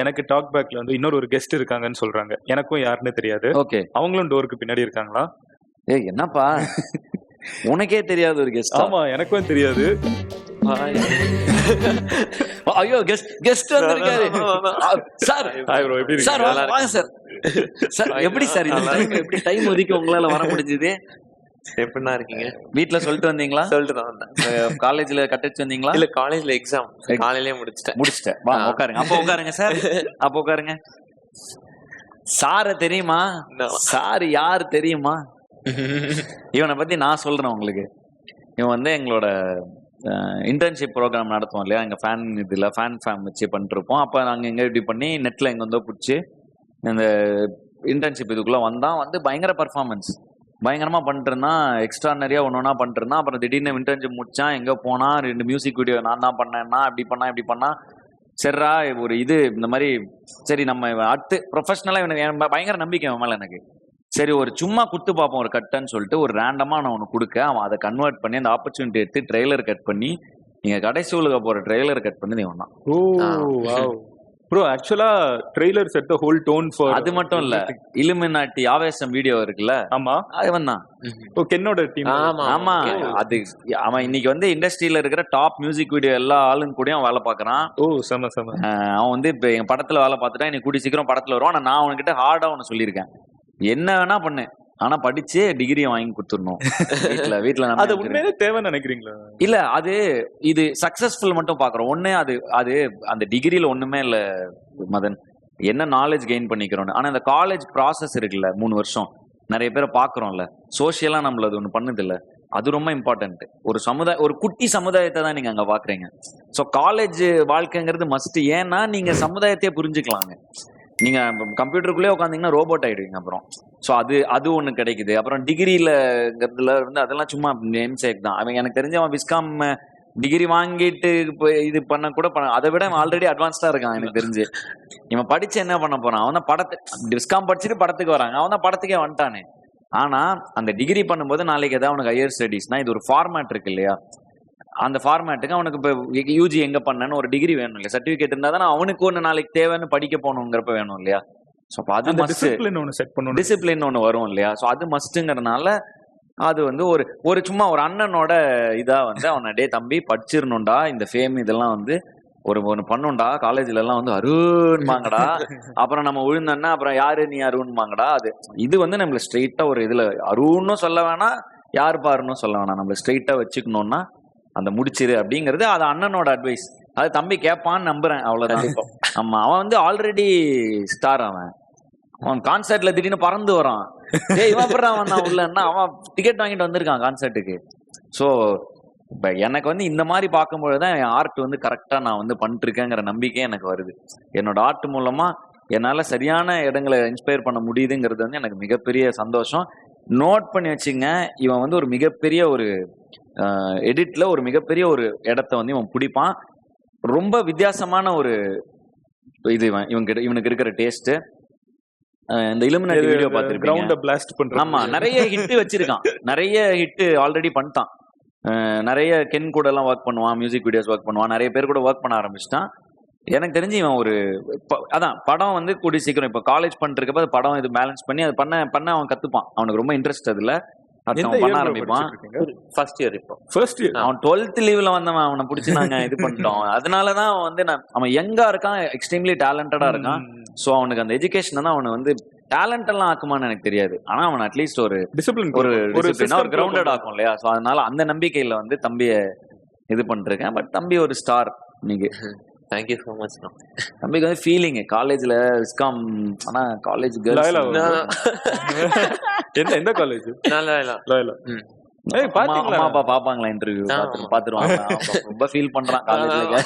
எனக்கு டாக் பேக்ல வந்து இன்னொரு ஒரு கெஸ்ட் இருக்காங்கன்னு சொல்றாங்க. எனக்கும் யாருன்னு தெரியாது. ஓகே. அவங்களும் டோருக்கு பின்னாடி இருக்காங்களா? ஏய் என்னப்பா உனக்கே தெரியாது ஒரு கெஸ்ட்? ஆமா, எனக்கும் தெரியாது. ஐயோ கெஸ்ட் வந்திருக்காரு சார். ஹாய் ப்ரோ, எப்படி சார் இருக்கீங்க? வாங்க சார். சார் எப்படி சார் இந்த டைம் எப்படி டைம் ஒதுக்கி உங்களால வர முடிஞ்சது? எப்படின்னா இருக்கீங்க? வீட்ல சொல்லிட்டு வந்தீங்களா? சொல்லிட்டு தான் வந்தேன். காலேஜ்ல கட்டடிச்சு வந்தீங்களா? இல்ல காலேஜ்ல எக்ஸாம் காலையிலேயே முடிச்சிட்டேன். வாங்க உட்காருங்க. அப்ப உட்காருங்க சார். அப்ப உட்காருங்க. சார தெரியுமா? சார் யார் தெரியுமா? இவனை பத்தி நான் சொல்றேன் உங்களுக்கு. இவன் வந்து எங்களோட இன்டர்ன்ஷிப் ப்ரோக்ராம் நடத்துவோம் இல்லையா, எங்க ஃபேன் இதுல ஃபேன் ஃபேம் வச்சு பண்ணிட்டு இருப்போம். அப்ப நாங்க எங்க இப்படி பண்ணி நெட்ல எங்க வந்தோ பிடிச்சி இந்த இன்டர்ன்ஷிப் இதுக்குள்ள வந்து பயங்கர பர்ஃபார்மன்ஸ் பயங்கரமா பண்ணிட்டு இருந்தான். எக்ஸ்ட்ரானரியா ஒன்னொன்னா பண்ணிட்டு இருந்தான். அப்புறம் திடீர்னு இன்டர்ன்ஷிப் முடிச்சான். எங்க போனா 2 மியூசிக் வீடியோ நான் தான் பண்ணேன்னா அப்படி பண்ணா சரிடா ஒரு இது இந்த மாதிரி சரி நம்ம அடுத்து ப்ரொஃபஷனலா இவனுக்கு பயங்கர நம்பிக்கை அவன் மேல எனக்கு. சரி ஒரு சும்மா குத்து பார்ப்போம் ஒரு கட்டுன்னு சொல்லிட்டு ஒரு ரேண்டமா நான் ஒன்று கொடுக்க அவன் அதை கன்வெர்ட் பண்ணி அந்த ஆப்பர்ச்சுனிட்டி எடுத்து ட்ரெய்லர் கட் பண்ணி நீங்க கடைசி உலக போற ட்ரெய்லர் கட் பண்ணி இவன் தான். ஓ வாவ் ப்ரோ, ஆக்சுவலா trailer set the whole tone for. அது மட்டும் இல்ல, இலுமினாட்டி ஆவேசம் வீடியோ இருக்குல்ல, ஆமா அவன் தான். ஓ கென்னோட டீம். ஆமா அது அவன் இன்னைக்கு வந்து இண்டஸ்ட்ரியில இருக்கிற டாப் மியூசிக் வீடியோ எல்லா ஆளுங்க கூடயும் அவன் வேலை பாக்குறான். ஓ செம செம. அவன் வந்து இப்ப என் படத்துல வேலை பார்த்துட்டா எனக்கு கூடி சீக்கிரம் படத்துல வருவான். ஆனா நான் அவன்கிட்ட ஹார்டா ஒன்னு சொல்லியிருக்கேன், என்ன வேணா பண்ணு ஆனா படிச்சு டிகிரியை வாங்கி கொடுத்துடணும். வீட்டுல அது உண்மையிலே தேவைன்னு நினைக்கிறீங்களா? இல்ல அது இது சக்சஸ்ஃபுல் மட்டும் பாக்குறோம். ஒண்ணு அது அந்த டிகிரியில ஒண்ணுமே இல்ல மதன், என்ன நாலேஜ் கெயின் பண்ணிக்கிறோம். ஆனா இந்த காலேஜ் ப்ராசஸ் இருக்குல்ல 3 வருஷம் நிறைய பேரை பாக்குறோம்ல, சோசியலா நம்மள அது ஒண்ணு பண்ணுது இல்ல, அது ரொம்ப இம்பார்ட்டன்ட். ஒரு குட்டி சமுதாயத்தை தான் நீங்க அங்க பாக்குறீங்க. சோ காலேஜ் வாழ்க்கைங்கிறது மஸ்ட். ஏன்னா நீங்க சமுதாயத்தையே புரிஞ்சுக்கலாங்க. நீங்க கம்ப்யூட்டருக்குள்ளே உட்காந்தீங்கன்னா ரோபோட் ஆயிடுவீங்க அப்புறம். ஸோ அது ஒண்ணு கிடைக்குது. அப்புறம் டிகிரியிலங்கிறதுல வந்து அதெல்லாம் சும்மா நேம் சேக் தான். அவன் எனக்கு தெரிஞ்ச அவன் விஸ்காம் டிகிரி வாங்கிட்டு இது பண்ண கூட அதை விட அவன் ஆல்ரெடி அட்வான்ஸ்டா இருக்கான் எனக்கு தெரிஞ்சு. இவன் படிச்சு என்ன பண்ண போறான்? அவன் தான் விஸ்காம் படிச்சுட்டு படத்துக்கு வராங்க, அவன் தான் படத்துக்கே வந்துட்டானே. ஆனா அந்த டிகிரி பண்ணும்போது நாளைக்கு ஏதாவது அவனுக்கு ஹையர் ஸ்டடீஸ்னா இது ஒரு ஃபார்மேட் இருக்கு இல்லையா, அந்த ஃபார்மேட்டுக்கு அவனுக்கு இப்போ யூஜி எங்க பண்ணன்னு ஒரு டிகிரி வேணும் இல்லையா, சர்டிபிகேட் இருந்தா தானே அவனுக்கு ஒன்று நாளைக்கு தேவைன்னு படிக்க போகணுங்கிறப்ப வேணும் இல்லையா. ஸோ அப்போ அது மஸ்ட். டிசிப்ளின் ஒன்று வரும் இல்லையா. ஸோ அது மஸ்ட்டுங்கிறதுனால அது வந்து ஒரு சும்மா ஒரு அண்ணனோட இதா வந்து அவனை டே தம்பி படிச்சிடணும்டா, இந்த ஃபேம் இதெல்லாம் வந்து ஒன்று பண்ணுண்டா, காலேஜ்ல எல்லாம் வந்து அருண்மாங்கடா, அப்புறம் நம்ம விழுந்தோன்னா அப்புறம் யாரு நீ அருண்மாங்கடா. இது வந்து நம்மள ஸ்ட்ரெயிட்டா ஒரு இதுல அருண்னும் சொல்ல வேணாம், யார் பாருன்னு சொல்ல வேணாம், நம்மள ஸ்ட்ரெயிட்டா வச்சுக்கணும்னா அந்த முடிச்சிரு அப்படிங்கிறது அது அண்ணனோட அட்வைஸ். அது தம்பி கேட்பான்னு நம்புறேன், அவ்வளவுதான். ஆமா அவன் வந்து ஆல்ரெடி ஸ்டார். அவன் கான்சர்ட்ல திடீர்னு பறந்து வரான். இவன் உள்ளன்னா அவன் டிக்கெட் வாங்கிட்டு வந்திருக்கான் கான்சர்ட்டுக்கு. ஸோ இப்ப எனக்கு வந்து இந்த மாதிரி பார்க்கும்பொழுதுதான் என் ஆர்ட் வந்து கரெக்டா நான் வந்து பண்ணிட்டு இருக்கேங்கிற நம்பிக்கை எனக்கு வருது. என்னோட ஆர்ட் மூலமா என்னால சரியான இடங்களை இன்ஸ்பயர் பண்ண முடியுதுங்கிறது வந்து எனக்கு மிகப்பெரிய சந்தோஷம். நோட் பண்ணி வச்சுங்க, இவன் வந்து ஒரு மிகப்பெரிய ஒரு எடிட்ல ஒரு மிகப்பெரிய ஒரு இடத்த வந்து இவன் பிடிப்பான். ரொம்ப வித்தியாசமான ஒரு இது இவனுக்கு இருக்கிற டேஸ்ட். இந்த இலுமினாட்டி வீடியோ பார்த்திருப்பீங்க. ஆமா நிறைய ஹிட் வச்சிருக்கான், நிறைய ஹிட் ஆல்ரெடி பண்ணிட்டான். நிறைய கென் கூட எல்லாம் ஒர்க் பண்ணுவான், மியூசிக் வீடியோஸ் ஒர்க் பண்ணுவான், நிறைய பேர் கூட ஒர்க் பண்ண ஆரம்பிச்சிட்டான். எனக்கு தெரிஞ்சு இவன் ஒரு அதான் படம் வந்து கூடி சீக்கிரம் இப்ப காலேஜ் பண்ணிட்டு இருக்கப்ப படம் இது பேலன்ஸ் பண்ணி அது பண்ண அவன் கத்துப்பான். அவனுக்கு ரொம்ப இன்ட்ரெஸ்ட் அதுல பண்ண ஆரம்பிப்பான். First year. அவன் 12th லீவ்ல வந்தவன், அவனை பிடிச்சி நாங்க இது பண்ணிட்டோம். அதனாலதான் அவன் வந்து அவன் யங்கா இருக்கான், எக்ஸ்ட்ரீம்லி டேலண்டடா இருக்கான். சோ அவனுக்கு அந்த எஜுகேஷன் தான் அவனை வந்து டேலண்ட் எல்லாம் ஆக்குமான்னு எனக்கு தெரியாது, ஆனா அவன் அட்லீஸ்ட் ஒரு கிரவுண்டட் ஆக்கும் இல்லையா. சோ அதனால அந்த நம்பிக்கையில வந்து தம்பிய இது பண்ணிருக்கேன். பட் தம்பி ஒரு ஸ்டார் இன்னைக்கு. Thank you so much. தம்பிக்கு வந்து ஃபீலிங் காலேஜ்ல விஸ்காம், ஆனா காலேஜ் கேர்ள்ஸ் எந்த காலேஜ்? அம்மா அப்பா பாப்பாங்களா இன்டர்வியூ பாத்துருவாங்க. ரொம்ப ஃபீல் பண்றான் காலேஜ்ல.